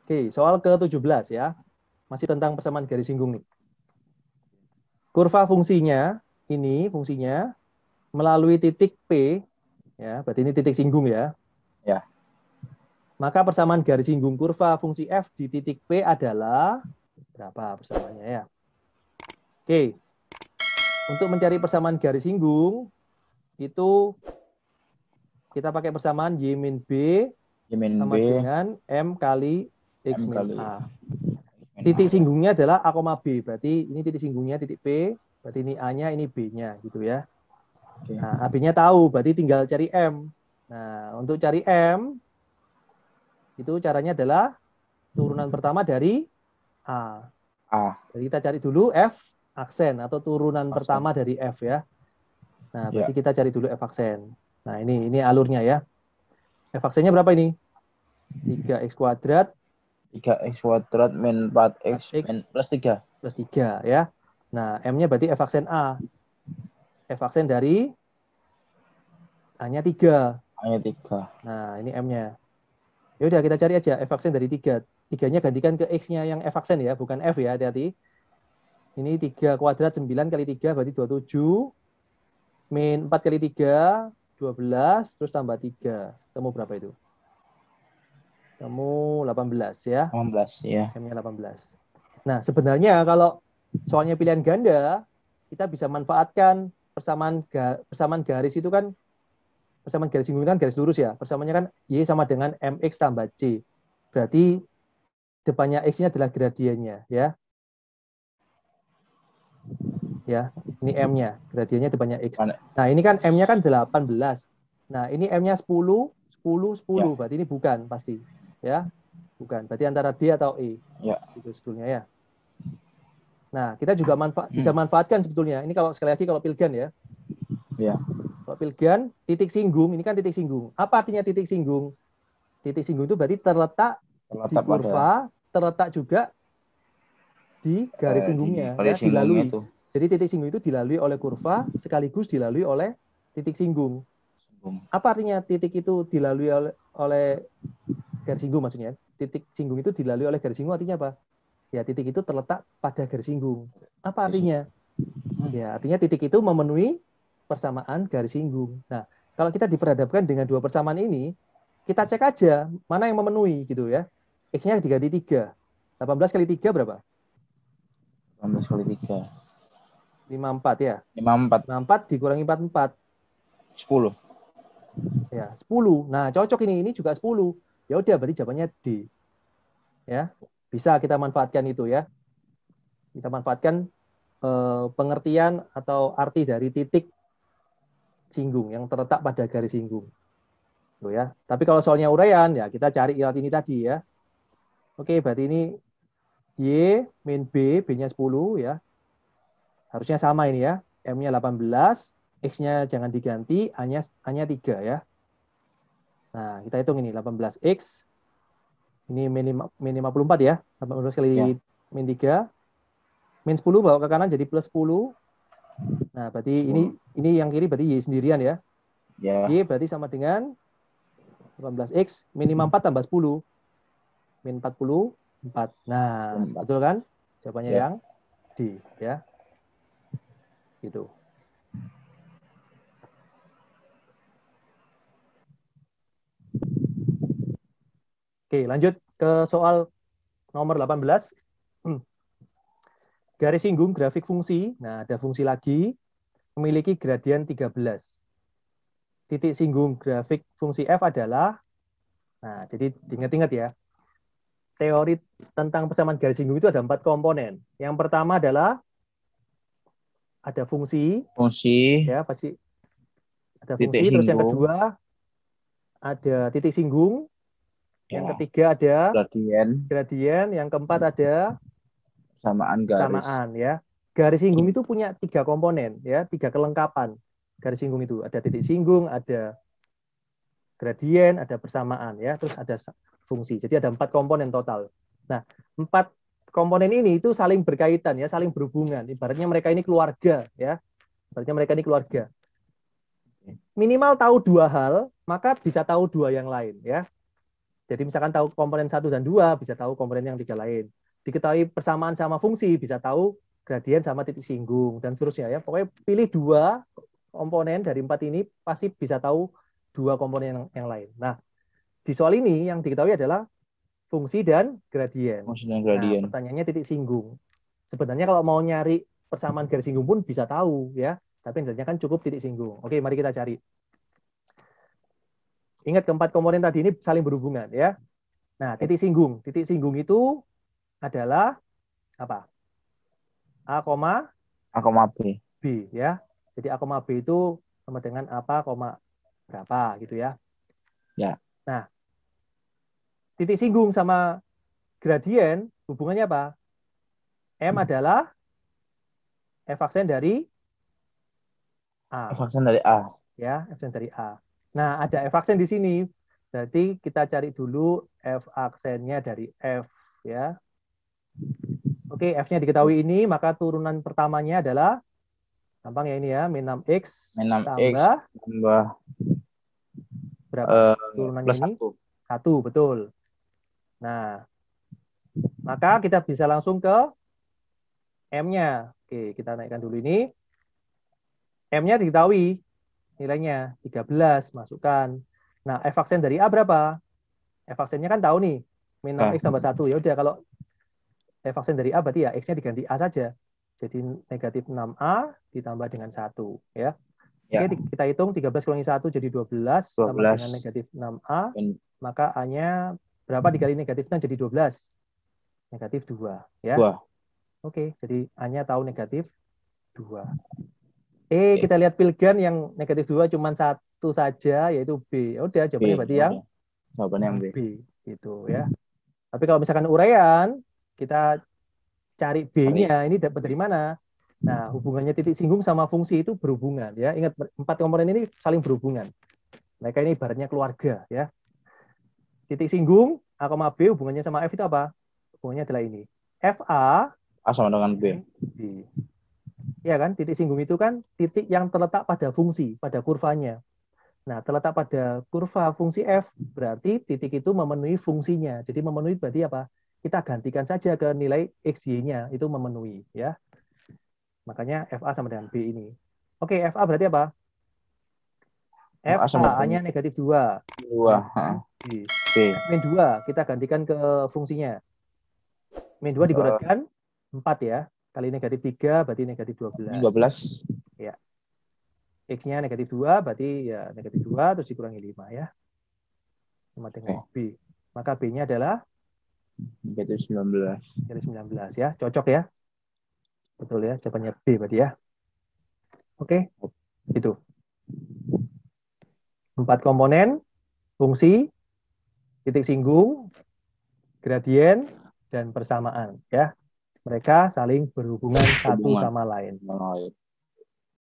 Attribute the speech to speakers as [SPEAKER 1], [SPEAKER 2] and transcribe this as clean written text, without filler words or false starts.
[SPEAKER 1] Oke, soal ke-17 ya. Masih tentang persamaan garis singgung nih. Kurva fungsinya, ini fungsinya melalui titik P, ya, berarti ini titik singgung ya.
[SPEAKER 2] Ya.
[SPEAKER 1] Maka persamaan garis singgung kurva fungsi f di titik P adalah berapa persamaannya ya? Oke, untuk mencari persamaan garis singgung, itu kita pakai persamaan Y min B
[SPEAKER 2] Y min
[SPEAKER 1] sama
[SPEAKER 2] B,
[SPEAKER 1] dengan M kali X
[SPEAKER 2] M
[SPEAKER 1] min
[SPEAKER 2] kali
[SPEAKER 1] A.
[SPEAKER 2] min A.
[SPEAKER 1] Titik singgungnya adalah A, B. Berarti ini titik singgungnya titik P, berarti ini A-nya, ini B-nya gitu ya.
[SPEAKER 2] Oke.
[SPEAKER 1] Nah, AB-nya tahu, berarti tinggal cari M. Nah, untuk cari M, itu caranya adalah turunan pertama dari A.
[SPEAKER 2] A.
[SPEAKER 1] Jadi kita cari dulu F aksen atau turunan
[SPEAKER 2] Aksen.
[SPEAKER 1] pertama dari F ya. Nah,
[SPEAKER 2] Ya.
[SPEAKER 1] berarti kita cari dulu F aksen. Nah, ini alurnya ya. F aksennya berapa ini? 3x kuadrat
[SPEAKER 2] 3x kuadrat min 4x
[SPEAKER 1] 4x
[SPEAKER 2] min plus 3.
[SPEAKER 1] plus 3 ya. Nah, M-nya berarti F aksen A. F aksen dari A-nya 3.
[SPEAKER 2] A-nya 3.
[SPEAKER 1] Nah, ini M-nya. Ya udah kita cari aja F aksen dari 3. 3-nya gantikan ke X-nya yang F aksen ya, bukan F ya, hati-hati. Ini 3 kuadrat 9 kali 3 berarti 27. Min 4 kali 3, 12. Terus tambah 3. Ketemu berapa itu? Ketemu 18 ya.
[SPEAKER 2] 18 ya.
[SPEAKER 1] M-nya 18. Nah, sebenarnya kalau soalnya pilihan ganda, kita bisa manfaatkan persamaan garis itu kan, persamaan garis singgung kan garis lurus ya. Persamaannya kan Y sama dengan MX tambah C. Berarti depannya X-nya adalah gradiennya ya. Ya, ini M-nya, gradiennya depannya X.
[SPEAKER 2] Mana?
[SPEAKER 1] Nah, ini kan M-nya kan 18. Nah, ini M-nya 10, 10, 10.
[SPEAKER 2] Ya.
[SPEAKER 1] Berarti ini bukan pasti. Ya, bukan. Berarti antara D atau E.
[SPEAKER 2] Ya.
[SPEAKER 1] Itu sebetulnya ya. Nah, kita juga bisa manfaatkan sebetulnya. Ini kalau sekali lagi kalau pilgan ya.
[SPEAKER 2] Ya.
[SPEAKER 1] Kalau pilgan, titik singgung, ini kan titik singgung. Apa artinya titik singgung? Titik singgung itu berarti terletak di
[SPEAKER 2] Terletak pada
[SPEAKER 1] kurva, terletak juga di garis
[SPEAKER 2] di
[SPEAKER 1] singgungnya, ya,
[SPEAKER 2] garis singgungnya
[SPEAKER 1] dilalui.
[SPEAKER 2] itu.
[SPEAKER 1] Jadi titik singgung itu dilalui oleh kurva, sekaligus dilalui oleh titik singgung. Apa artinya titik itu dilalui oleh garis singgung maksudnya? Titik singgung itu dilalui oleh garis singgung artinya apa? Ya, titik itu terletak pada garis singgung. Apa artinya? Ya, artinya titik itu memenuhi persamaan garis singgung. Nah, kalau kita diperhadapkan dengan dua persamaan ini, kita cek aja mana yang memenuhi gitu ya. X-nya diganti 3. 18 kali 3 berapa?
[SPEAKER 2] 18 kali 3.
[SPEAKER 1] 54 ya.
[SPEAKER 2] 54.
[SPEAKER 1] 54 dikurangi 44.
[SPEAKER 2] 10.
[SPEAKER 1] Ya, 10. Nah, cocok ini juga 10. Ya udah berarti jawabannya D. Ya. Bisa kita manfaatkan itu ya. Kita manfaatkan pengertian atau arti dari titik singgung yang terletak pada garis singgung. Tuh ya. Tapi kalau soalnya uraian ya kita cari ilat ini tadi ya. Oke, berarti ini Y min B, B-nya 10 ya. Harusnya sama ini ya. M-nya 18, X-nya jangan diganti, A-nya 3 ya. Nah, kita hitung ini 18X. Ini min 54 ya. 18 kali
[SPEAKER 2] Ya.
[SPEAKER 1] min 3. Min 10 bawa ke kanan jadi plus 10. Nah, berarti
[SPEAKER 2] 10.
[SPEAKER 1] ini yang kiri berarti Y sendirian ya.
[SPEAKER 2] Ya.
[SPEAKER 1] Y berarti sama dengan 18X min 54 tambah 10. Min 44. Nah,
[SPEAKER 2] 4.
[SPEAKER 1] betul kan? Jawabannya
[SPEAKER 2] Ya.
[SPEAKER 1] yang D ya. Gitu. Oke, lanjut ke soal nomor 18. Garis singgung grafik fungsi. Nah, ada fungsi lagi memiliki gradien 13. Titik singgung grafik fungsi f adalah, nah, jadi ingat-ingat ya, teori tentang persamaan garis singgung itu ada 4 komponen. Yang pertama adalah ada fungsi,
[SPEAKER 2] Fungsi
[SPEAKER 1] ya pasti ada
[SPEAKER 2] titik
[SPEAKER 1] fungsi. Terus yang
[SPEAKER 2] singgung,
[SPEAKER 1] kedua ada titik singgung. Yang
[SPEAKER 2] ya,
[SPEAKER 1] ketiga ada
[SPEAKER 2] gradien,
[SPEAKER 1] gradien. Yang keempat ada
[SPEAKER 2] persamaan garis.
[SPEAKER 1] persamaan ya. Garis singgung itu punya 3 komponen ya, 3 kelengkapan. Garis singgung itu ada titik singgung, ada gradien, ada persamaan ya, terus ada fungsi. Jadi ada 4 komponen total. Nah, 4 komponen ini itu saling berkaitan ya, saling berhubungan. Ibaratnya mereka ini keluarga ya. Ibaratnya mereka ini keluarga. Minimal tahu 2 hal, maka bisa tahu 2 yang lain ya. Jadi misalkan tahu komponen 1 dan 2, bisa tahu komponen yang 3 lain. Diketahui persamaan sama fungsi, bisa tahu gradien sama titik singgung, dan seterusnya ya. Pokoknya pilih 2 komponen dari 4 ini, pasti bisa tahu 2 komponen yang lain. Nah, di soal ini yang diketahui adalah fungsi dan gradien.
[SPEAKER 2] Fungsi dan
[SPEAKER 1] Nah,
[SPEAKER 2] gradien.
[SPEAKER 1] pertanyaannya titik singgung. Sebenarnya kalau mau nyari persamaan garis singgung pun bisa tahu ya, tapi intinya kan cukup titik singgung. Oke, mari kita cari. Ingat keempat komponen tadi ini saling berhubungan ya. Nah, titik singgung. Titik singgung itu adalah apa? A,
[SPEAKER 2] B.
[SPEAKER 1] B ya. Jadi A, B itu sama dengan apa, berapa gitu ya.
[SPEAKER 2] Ya.
[SPEAKER 1] Nah, titik singgung sama gradien hubungannya apa? M adalah F aksen dari A.
[SPEAKER 2] F aksen dari A.
[SPEAKER 1] Ya, F aksen dari A. Nah, ada F aksen di sini. Berarti kita cari dulu F aksennya dari F ya. Oke, F-nya diketahui ini, maka turunan pertamanya adalah gampang ya ini ya, min 6x tambah berapa? Turunannya
[SPEAKER 2] plus
[SPEAKER 1] ini 1, betul. Nah, maka kita bisa langsung ke M-nya. Oke, kita naikkan dulu ini. M-nya diketahui nilainya 13, masukkan. Nah, F aksen dari A berapa? F aksennya kan tahu nih, min 6x tambah 1. Ya udah, kalau F aksen dari A berarti ya X-nya diganti A saja. Jadi negatif 6A ditambah dengan 1. Ya. Oke, kita hitung 13 kurangi 1 jadi 12 sama dengan negatif 6A. Maka A-nya berapa dikali negatif 6 jadi 12? Negatif 2. Ya. Oke, jadi A-nya tahu negatif 2. Kita lihat pilgan yang negatif 2 cuma 1 saja, yaitu B. Ya udah, jawabannya berarti yang B. Gitu ya. Tapi kalau misalkan uraian, kita cari B-nya, ini dapat dari mana? Nah, hubungannya titik singgung sama fungsi itu berhubungan ya. Ingat, 4 komponen ini saling berhubungan. Mereka ini ibaratnya keluarga ya. Titik singgung A, B hubungannya sama F itu apa? Hubungannya adalah ini. FA
[SPEAKER 2] sama dengan B.
[SPEAKER 1] Ya kan, titik singgung itu kan titik yang terletak pada fungsi, pada kurvanya. Nah, terletak pada kurva fungsi F, berarti titik itu memenuhi fungsinya. Jadi memenuhi berarti apa? Kita gantikan saja ke nilai XY-nya, itu memenuhi. Ya. Makanya FA sama dengan B ini. Oke, FA berarti apa? FA, A-nya negatif 2. B. Min 2, kita gantikan ke fungsinya. Min 2 digoretkan 4 ya. Kali negatif 3, berarti negatif 12.
[SPEAKER 2] 12.
[SPEAKER 1] Ya. X-nya negatif 2, berarti ya negatif 2, terus dikurangi 5 ya. Sama dengan B. Maka B-nya adalah
[SPEAKER 2] negatif 19.
[SPEAKER 1] Negatif 19 ya. Cocok ya. Betul ya, jawabannya B berarti ya. Oke, itu. 4 komponen, fungsi, titik singgung, gradien, dan persamaan ya. Mereka saling berhubungan satu sama lain.